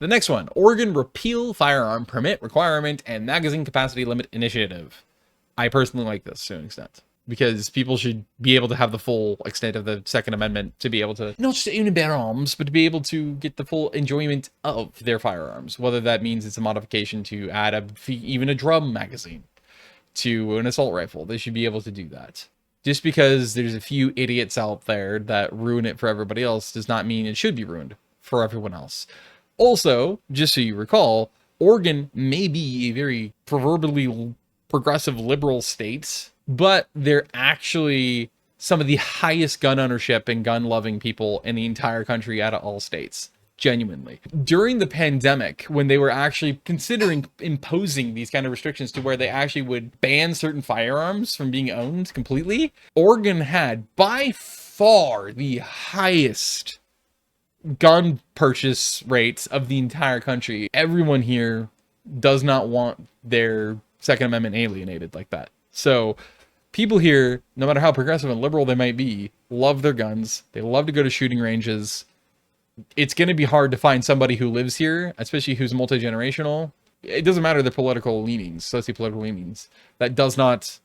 The next one, Oregon Repeal Firearm Permit Requirement and Magazine Capacity Limit Initiative. I personally like this to an extent, because people should be able to have the full extent of the Second Amendment to be able to not just own and bear arms, but to be able to get the full enjoyment of their firearms. Whether that means it's a modification to add even a drum magazine to an assault rifle, they should be able to do that. Just because there's a few idiots out there that ruin it for everybody else does not mean it should be ruined for everyone else. Also, just so you recall, Oregon may be a very proverbially progressive liberal state, but they're actually some of the highest gun ownership and gun loving people in the entire country out of all states. Genuinely. During the pandemic, when they were actually considering imposing these kind of restrictions to where they actually would ban certain firearms from being owned completely, Oregon had by far the highest gun purchase rates of the entire country. Everyone here does not want their Second Amendment alienated like that. So people here, no matter how progressive and liberal they might be, love their guns. They love to go to shooting ranges. It's going to be hard to find somebody who lives here, especially who's multi-generational. It doesn't matter their political leanings, socio-political leanings, that does not,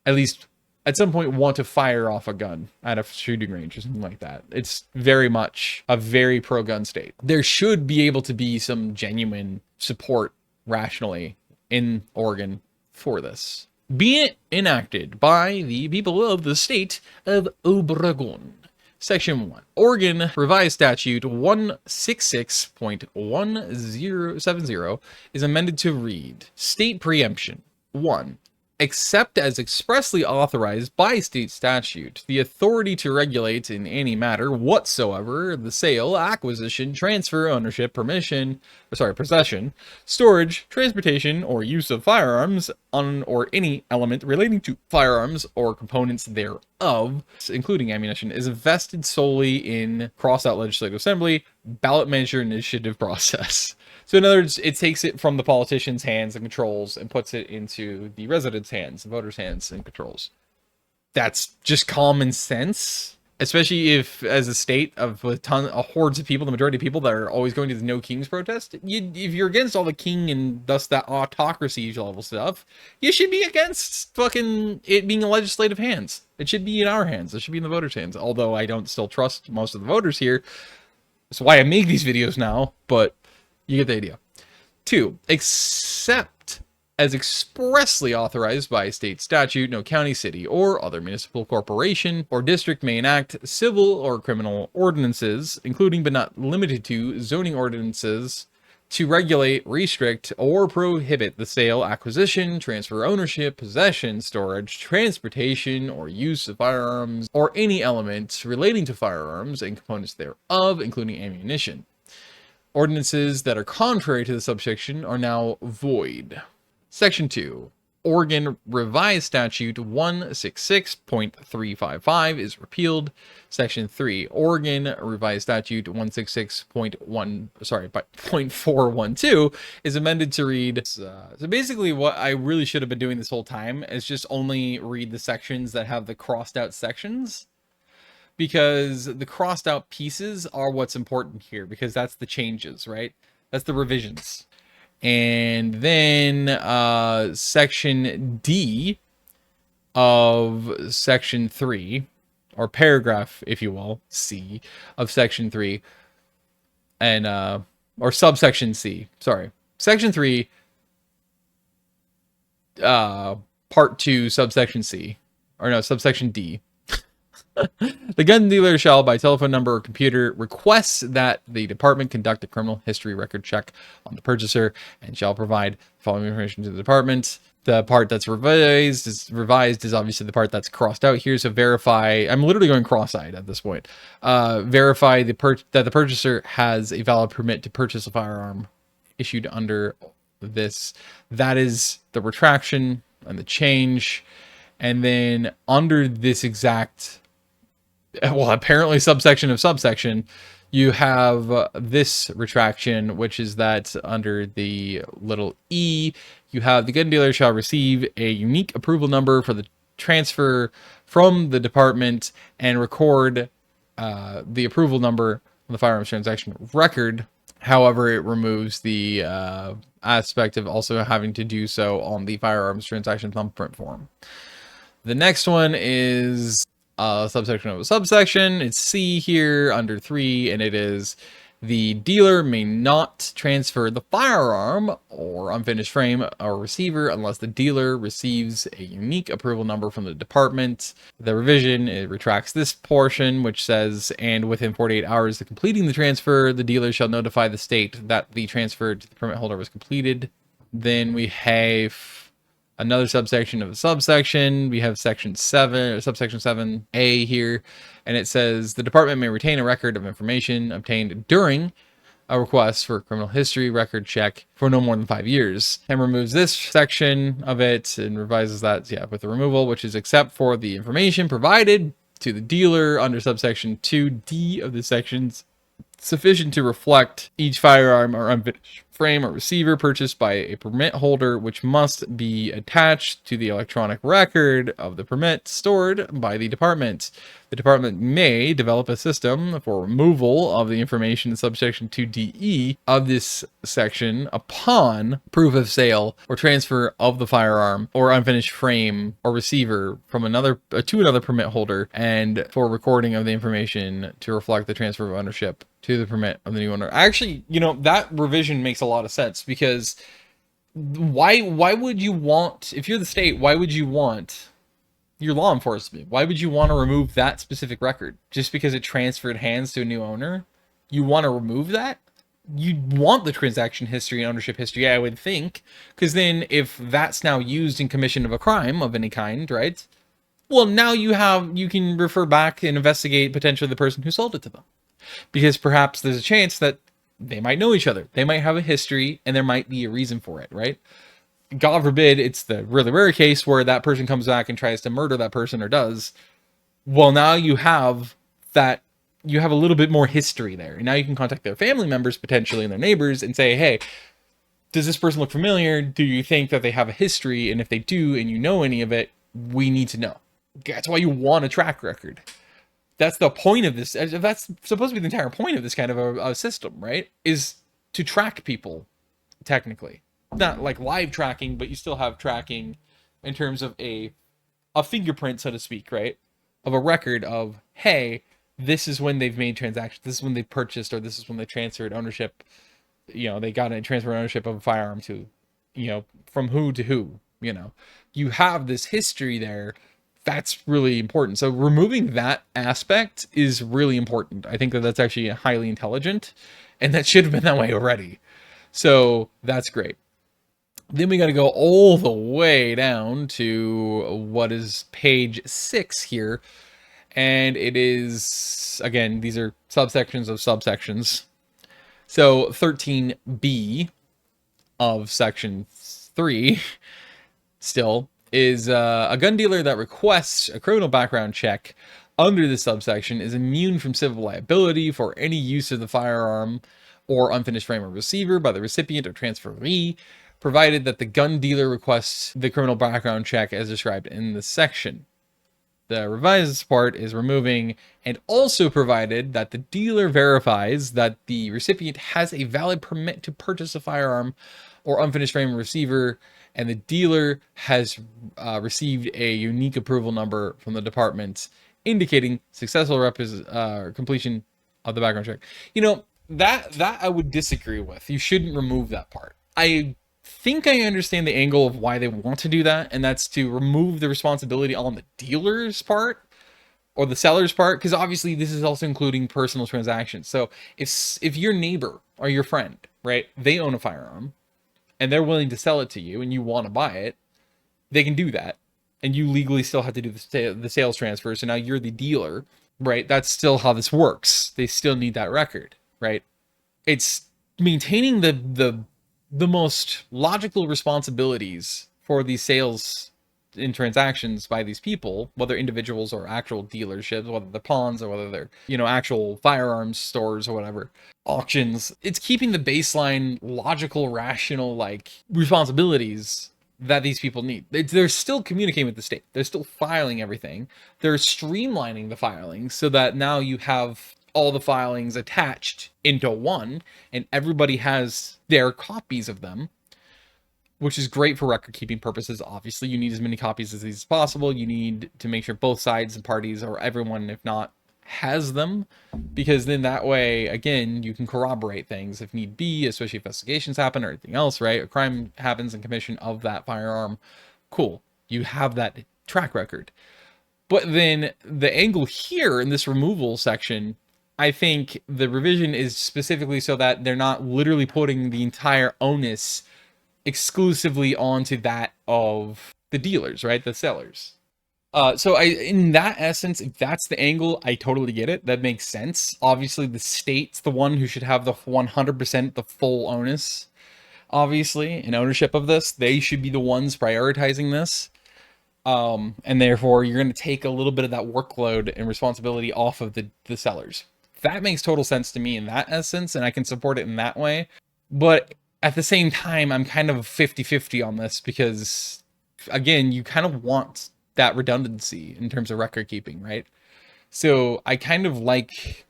at least at some point, want to fire off a gun at a shooting range or something like that. It's very much a very pro-gun state. There should be able to be some genuine support rationally in Oregon for this. Be it enacted by the people of the state of Oregon. Section 1. Oregon Revised Statute 166.1070 is amended to read: State Preemption. 1. Except as expressly authorized by state statute, the authority to regulate in any matter whatsoever the sale, acquisition, transfer, ownership, possession, storage, transportation, or use of firearms on or any element relating to firearms or components thereof, including ammunition, is vested solely in crossed-out legislative assembly, ballot measure initiative process. So in other words, it takes it from the politicians' hands and controls and puts it into the residents' hands, the voters' hands and controls. That's just common sense, especially if, as a state of a hordes of people, the majority of people that are always going to the No Kings protest, if you're against all the king and thus that autocracy level stuff, you should be against fucking it being in legislative hands. It should be in our hands. It should be in the voters' hands. Although I don't still trust most of the voters here. That's why I make these videos now, but you get the idea. 2. Except as expressly authorized by state statute, no county, city, or other municipal corporation or district may enact civil or criminal ordinances, including but not limited to zoning ordinances, to regulate, restrict, or prohibit the sale, acquisition, transfer, ownership, possession, storage, transportation, or use of firearms, or any element relating to firearms and components thereof, including ammunition. Ordinances that are contrary to the subsection are now void. Section 2. Oregon Revised Statute 166.355 is repealed. Section 3. Oregon Revised Statute 166.412 is amended to read. So basically what I really should have been doing this whole time is just only read the sections that have the crossed out sections, because the crossed out pieces are what's important here, because that's the changes, right? That's the revisions. And then section D of section 3, or paragraph, if you will, C of section 3, and or subsection C, sorry. Section 3, part 2, subsection C, or no, subsection D. The gun dealer shall, by telephone number or computer, request that the department conduct a criminal history record check on the purchaser and shall provide the following information to the department. The part that's revised is obviously the part that's crossed out here. So verify, I'm literally going cross-eyed at this point. Verify that the purchaser has a valid permit to purchase a firearm issued under this. That is the retraction and the change. And then under this exact, well, apparently subsection of subsection, you have this retraction, which is that under the little e, you have the gun dealer shall receive a unique approval number for the transfer from the department and record the approval number on the firearms transaction record However, it removes the aspect of also having to do so on the firearms transaction thumbprint form. The next one is a subsection of a subsection. It's C here under 3, and it is the dealer may not transfer the firearm or unfinished frame or receiver unless the dealer receives a unique approval number from the department. The revision, it retracts this portion, which says, and within 48 hours of completing the transfer, the dealer shall notify the state that the transfer to the permit holder was completed. Then we have another subsection of a subsection. We have section 7, or subsection 7A here, and it says the department may retain a record of information obtained during a request for a criminal history record check for no more than 5 years, and removes this section of it and revises that, with the removal, which is except for the information provided to the dealer under subsection 2D of the sections sufficient to reflect each firearm or unfinished frame or receiver purchased by a permit holder, which must be attached to the electronic record of the permit stored by the department. The department may develop a system for removal of the information in subsection 2DE of this section upon proof of sale or transfer of the firearm or unfinished frame or receiver from another to another permit holder, and for recording of the information to reflect the transfer of ownership to the permit of the new owner. Actually, that revision makes a lot of sense, because why would you want, if you're the state, why would you want your law enforcement, why would you want to remove that specific record just because it transferred hands to a new owner? You want to remove that? You'd want the transaction history and ownership history, I would think, because then if that's now used in commission of a crime of any kind, right? Well, now you can refer back and investigate potentially the person who sold it to them, because perhaps there's a chance that they might know each other, they might have a history, and there might be a reason for it, right? God forbid it's the really rare case where that person comes back and tries to murder that person or does. Well, now you have a little bit more history there. And now you can contact their family members potentially and their neighbors and say, hey, does this person look familiar? Do you think that they have a history? And if they do, and you know any of it, we need to know. That's why you want a track record. That's the point of this. That's supposed to be the entire point of this kind of a system, right? Is to track people, technically. Not like live tracking, but you still have tracking in terms of a fingerprint, so to speak, right? Of a record of, hey, this is when they've made transactions, this is when they purchased, or this is when they transferred ownership. They got a transfer ownership of a firearm to, from who to who. You have this history there. That's really important. So removing that aspect is really important. I think that that's actually highly intelligent, and that should have been that way already. So that's great. Then we got to go all the way down to what is page 6 here. And it is, again, these are subsections of subsections. So 13B of section 3 still is a gun dealer that requests a criminal background check under this subsection is immune from civil liability for any use of the firearm or unfinished frame or receiver by the recipient or transferee, provided that the gun dealer requests the criminal background check as described in this section. The revised part is removing, and also provided that the dealer verifies that the recipient has a valid permit to purchase a firearm or unfinished frame or receiver, and the dealer has received a unique approval number from the department indicating successful completion of the background check. That I would disagree with. You shouldn't remove that part. I think I understand the angle of why they want to do that, and that's to remove the responsibility on the dealer's part or the seller's part, because obviously this is also including personal transactions. So if your neighbor or your friend, right, they own a firearm and they're willing to sell it to you and you want to buy it, they can do that, and you legally still have to do the sales transfer. So now you're the dealer, right? That's still how this works. They still need that record, right? It's maintaining the most logical responsibilities for these sales in transactions by these people, whether individuals or actual dealerships, whether they're pawns or whether they're, actual firearms stores or whatever, auctions. It's keeping the baseline logical, rational, responsibilities that these people need. They're still communicating with the state. They're still filing everything. They're streamlining the filing so that now you have all the filings attached into one, and everybody has their copies of them, which is great for record keeping purposes. Obviously, you need as many copies of these as possible. You need to make sure both sides and parties, or everyone, if not, has them, because then that way, again, you can corroborate things if need be, especially if investigations happen or anything else, right? A crime happens in commission of that firearm. Cool. You have that track record. But then the angle here in this removal section, I think the revision is specifically so that they're not literally putting the entire onus exclusively onto that of the dealers, right? The sellers. So in that essence, if that's the angle, I totally get it. That makes sense. Obviously, the state's the one who should have the 100%, the full onus, obviously, and ownership of this. They should be the ones prioritizing this. And therefore, you're going to take a little bit of that workload and responsibility off of the sellers. That makes total sense to me in that essence, and I can support it in that way. But at the same time, I'm kind of 50-50 on this because, again, you kind of want that redundancy in terms of record keeping, right? So I kind of like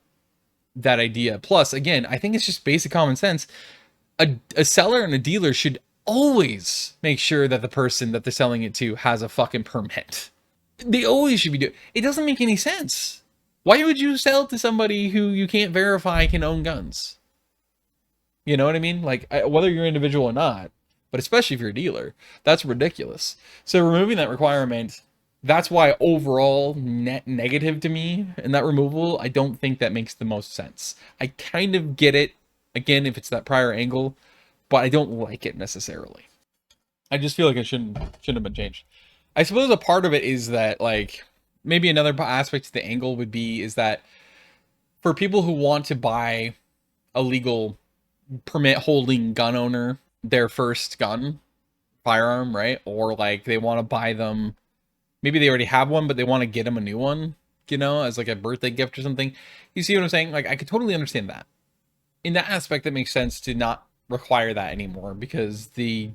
that idea. Plus, again, I think it's just basic common sense. A seller and a dealer should always make sure that the person that they're selling it to has a fucking permit. They always should be doing it. Doesn't make any sense. Why would you sell it to somebody who you can't verify can own guns? You know what I mean? Like, whether you're an individual or not, but especially if you're a dealer, that's ridiculous. So removing that requirement, that's why overall net negative to me in that removal. I don't think that makes the most sense. I kind of get it, again, if it's that prior angle, but I don't like it necessarily. I just feel like it shouldn't have been changed. I suppose a part of it is that, like, maybe another aspect to the angle would be is that for people who want to buy a legal permit holding gun owner their first gun, firearm, right? Or like they want to buy them, maybe they already have one, but they want to get them a new one, you know, as like a birthday gift or something. You see what I'm saying? Like, I could totally understand that. In that aspect, that makes sense to not require that anymore because they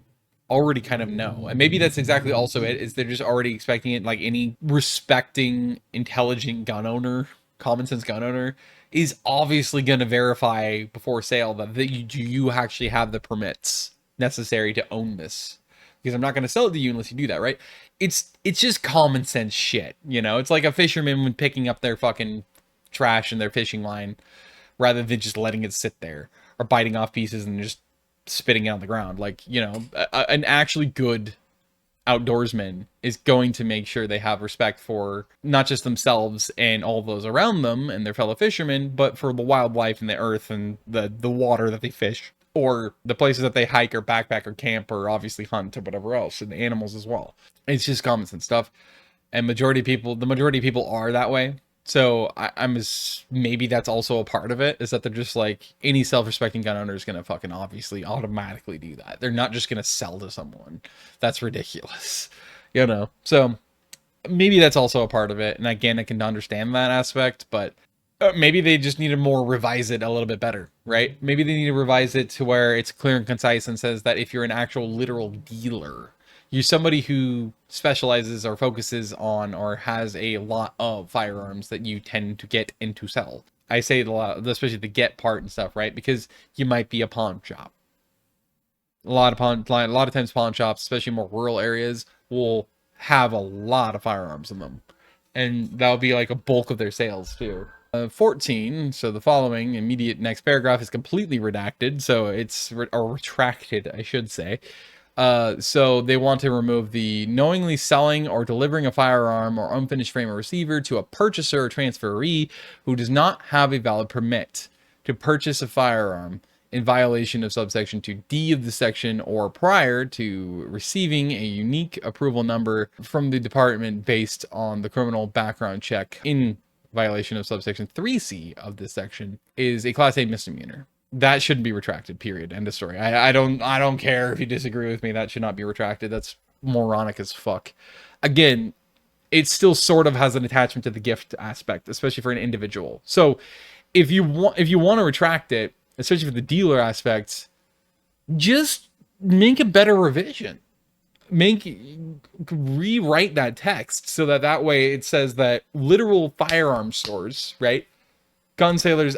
already kind of know. And maybe that's exactly also it, is they're just already expecting it. Like any respecting, intelligent gun owner, common sense gun owner, is obviously going to verify before sale that you actually have the permits necessary to own this. Because I'm not going to sell it to you unless you do that, right? It's just common sense shit, you know? It's like a fisherman when picking up their fucking trash in their fishing line rather than just letting it sit there or biting off pieces and just spitting it on the ground. Like, you know, an actually good outdoorsman is going to make sure they have respect for not just themselves and all those around them and their fellow fishermen, but for the wildlife and the earth and the water that they fish, or the places that they hike or backpack or camp or obviously hunt or whatever else, and the animals as well. It's just common sense stuff. And the majority of people are that way. So I'm maybe that's also a part of it, is that they're just like, any self-respecting gun owner is going to fucking obviously automatically do that. They're not just going to sell to someone. That's ridiculous, you know? So maybe that's also a part of it. And again, I can understand that aspect, but maybe they just need to more revise it a little bit better, right? Maybe they need to revise it to where it's clear and concise and says that if you're an actual literal dealer, you're somebody who specializes or focuses on or has a lot of firearms that you tend to get and to sell. I say a lot, especially the get part and stuff, right? Because you might be a pawn shop. A lot of times pawn shops, especially more rural areas, will have a lot of firearms in them. And that'll be like a bulk of their sales too. 14, so the following immediate next paragraph is completely redacted, so it's retracted, I should say. So they want to remove the knowingly selling or delivering a firearm or unfinished frame or receiver to a purchaser or transferee who does not have a valid permit to purchase a firearm in violation of subsection 2D of the section or prior to receiving a unique approval number from the department based on the criminal background check in violation of subsection 3C of this section is a class A misdemeanor. That shouldn't be retracted, period. End of story. I don't care if you disagree with me. That should not be retracted. That's moronic as fuck. Again, it still sort of has an attachment to the gift aspect, especially for an individual. So if you want to retract it, especially for the dealer aspects, just make a better revision. Rewrite that text so that way it says that literal firearm stores, right, gun sailors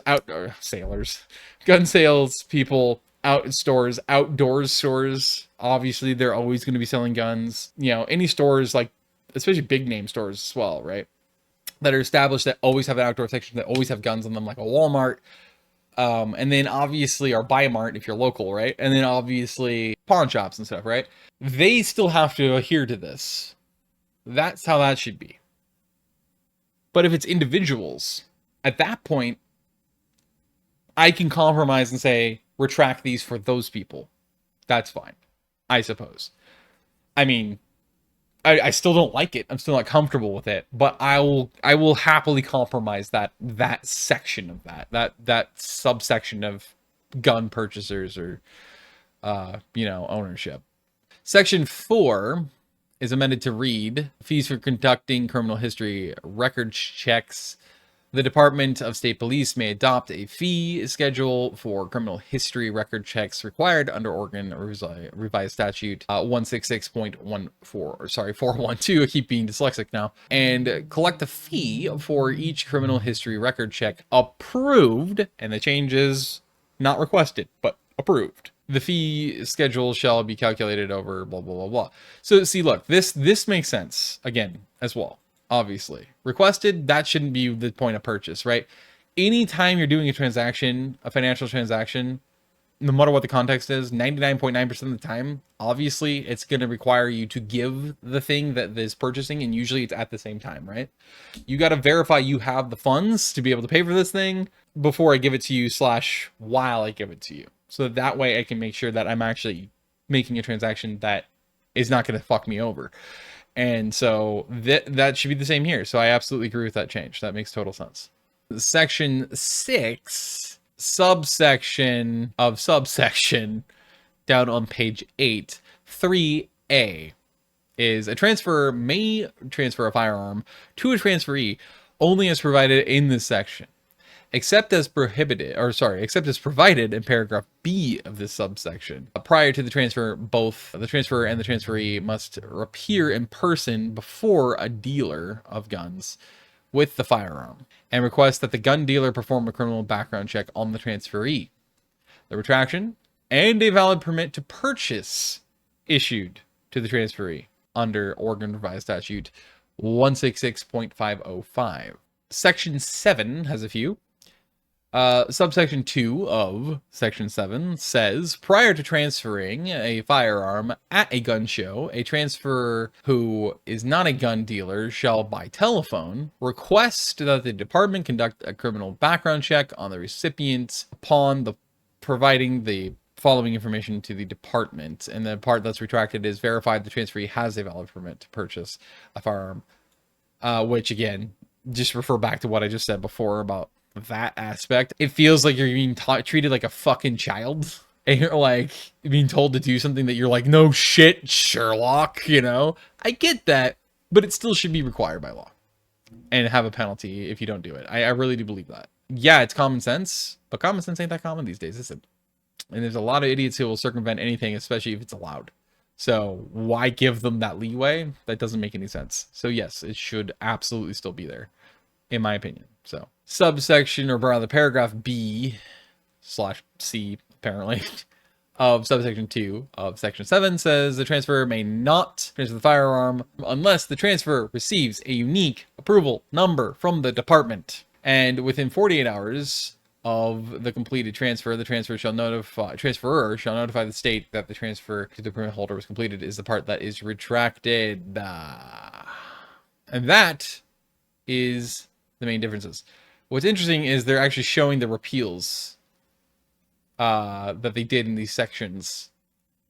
gun sales people out in stores, outdoors stores. Obviously, they're always going to be selling guns. You know, any stores, like especially big name stores as well, right? That are established, that always have an outdoor section, that always have guns on them, like a Walmart. And then obviously our Bi-Mart if you're local, right? And then obviously pawn shops and stuff, right? They still have to adhere to this. That's how that should be. But if it's individuals, at that point, I can compromise and say, retract these for those people. That's fine, I suppose. I mean, I still don't like it. I'm still not comfortable with it, but I will happily compromise that section of that subsection of gun purchasers or ownership. Section 4 is amended to read: fees for conducting criminal history record checks. The Department of State Police may adopt a fee schedule for criminal history record checks required under Oregon Revised Statute 412. I keep being dyslexic now. And collect a fee for each criminal history record check approved, and the change is not requested, but approved. The fee schedule shall be calculated over blah, blah, blah, blah. So see, look, this makes sense again as well. Obviously requested, that shouldn't be the point of purchase, right? Anytime you're doing a transaction, a financial transaction, no matter what the context is, 99.9% of the time, obviously it's going to require you to give the thing that is purchasing, and usually it's at the same time, right? You got to verify you have the funds to be able to pay for this thing before I give it to you / while I give it to you. So that way I can make sure that I'm actually making a transaction that is not going to fuck me over. And so that should be the same here. So I absolutely agree with that change. That makes total sense. Section 6, subsection of subsection, down on page 8, 3A, is a transfer may transfer a firearm to a transferee only as provided in this section, except as provided in paragraph B of this subsection. Prior to the transfer, both the transferor and the transferee must appear in person before a dealer of guns with the firearm and request that the gun dealer perform a criminal background check on the transferee. The retraction and a valid permit to purchase issued to the transferee under Oregon Revised Statute 166.505. Section 7 has a few. Subsection 2 of Section 7 says, prior to transferring a firearm at a gun show, a transferor who is not a gun dealer shall, by telephone, request that the department conduct a criminal background check on the recipient upon the providing the following information to the department. And the part that's retracted is verified the transferee has a valid permit to purchase a firearm, which, again, just refer back to what I just said before about that aspect. It feels like you're being treated like a fucking child, and you're like being told to do something that you're like, no shit, Sherlock, you know? I get that, but it still should be required by law and have a penalty if you don't do it. I really do believe that. Yeah, it's common sense, but common sense ain't that common these days, is it? And there's a lot of idiots who will circumvent anything, especially if it's allowed. So why give them that leeway? That doesn't make any sense. So yes, it should absolutely still be there, in my opinion. So subsection, or rather paragraph B/C, apparently, of subsection 2 of section 7 says the transfer may not transfer the firearm unless the transfer receives a unique approval number from the department. And within 48 hours of the completed transfer, the transferor shall notify the state that the transfer to the permit holder was completed is the part that is retracted. And that is the main differences. What's interesting is they're actually showing the repeals that they did in these sections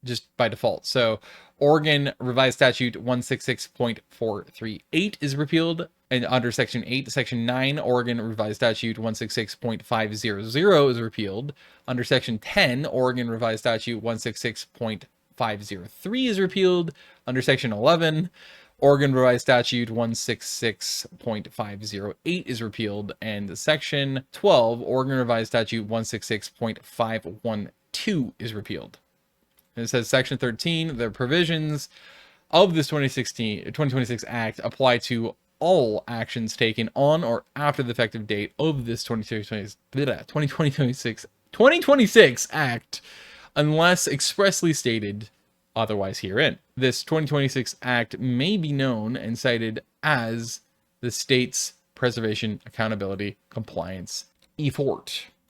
just by default. So Oregon Revised Statute 166.438 is repealed, and under Section 8, Section 9, Oregon Revised Statute 166.500 is repealed. Under Section 10, Oregon Revised Statute 166.503 is repealed. Under Section 11, Oregon Revised Statute 166.508 is repealed, and Section 12, Oregon Revised Statute 166.512 is repealed. And it says Section 13, the provisions of this 2026 Act apply to all actions taken on or after the effective date of this 2026 Act, unless expressly stated otherwise herein. This 2026 Act may be known and cited as the State's Preservation Accountability Compliance Effort.